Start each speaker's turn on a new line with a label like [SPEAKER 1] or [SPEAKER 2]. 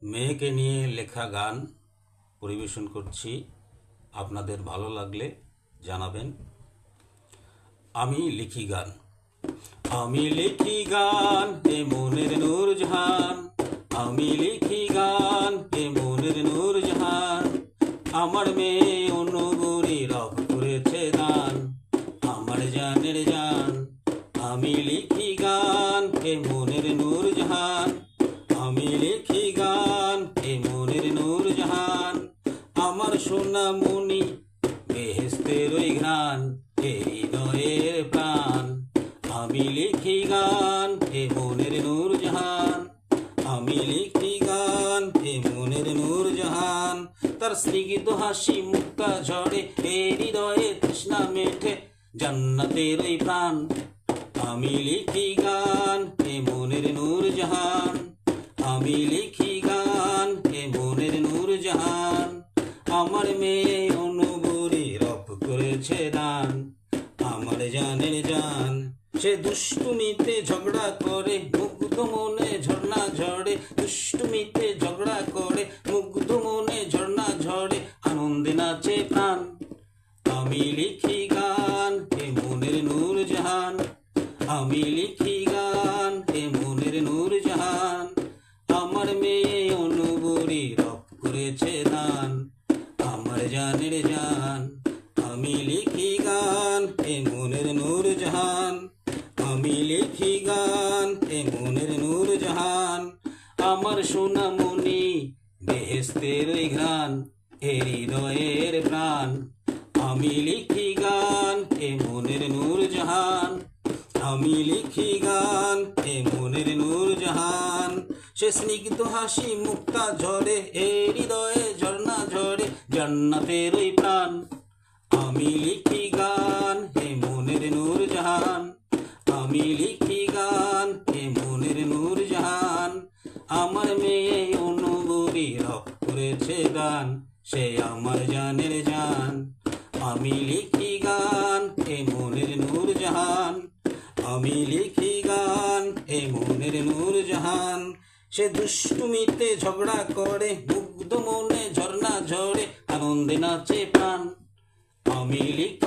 [SPEAKER 1] মেয়েকে নিয়ে লেখা গান পরিবেশন করছি। আপনাদের ভালো লাগলে জানাবেন। আমি লিখি গান, আমি লিখি গান, হে মনের নূরজাহান। আমি লিখি গান, হে মনের নূরজাহান। আমার মেয়ে অনুগুরি রব করেছে গান, আমার জানের জান। আমি লিখি গান, হে মনের নূরজাহান। আমি লিখি গান, হে মনের নূরজাহান। আমার সোনামণি বেহেশতের ওই ঘ্রাণ, হে হৃদয়ের প্রাণ। আমি লিখি গান, হে মনের নূরজাহান। আমি লিখি গান, হে মনের নূরজাহান। তার স্নিগ্ধ হাসি মুক্তা ঝরে, হে হৃদয়ে তৃষ্ণা মেঠে জান্নাতের ওই প্রাণ। আমি লিখি গান, হে মনের নূরজাহান। আমি লিখি গান, হে মনের নূরজাহান। আমার মেয়ে অনুগুরি রব করেছে দান, আমার জানের জান। সে দুষ্টুমিতে ঝগড়া করে, মুগ্ধ মনে ঝর্ণা ঝরে। দুষ্টুমিতে ঝগড়া করে, মুগ্ধ মনে ঝর্ণা ঝরে। আনন্দে নাচে প্রাণ। আমি লিখি গান, হে মনের নূরজাহান। আমি লিখি গান, হে মনের নূরজাহান। আমার মেয়ে অনুগুরি রব করেছে দান, আমার জানের জান। আমি লিখি গান, হে মনের নূরজাহান। আমি লিখি গান, হে মনের নূরজাহান। আমার সোনামণি বেহেশতের ওই ঘ্রাণ, হে হৃদয়ের প্রাণ। আমি লিখি গান, হে মনের নূরজাহান। আমি লিখি গান, হে মনের নূরজাহান। সে স্নিগ্ধ হাসি মুক্তা ঝরে, হে হৃদয়ে ঝর্ণা ঝরে জান্নাতের ওই প্রাণ। আমি লিখি গান, হে মনের নূরজাহান। আমি লিখি গান, হে মনের নূরজাহান। আমার মেয়ে অনুগুরি রব করেছে গান, সে আমার জানের জান। আমি লিখি গান, হে মনের নূরজাহান। আমি লিখি গান, হে মনের নূরজাহান। সে দুষ্টুমিতে ঝগড়া করে, মুগ্ধ মনে ঝর্ণা ঝরে। আনন্দে নাচে প্রাণ। আমি লিখি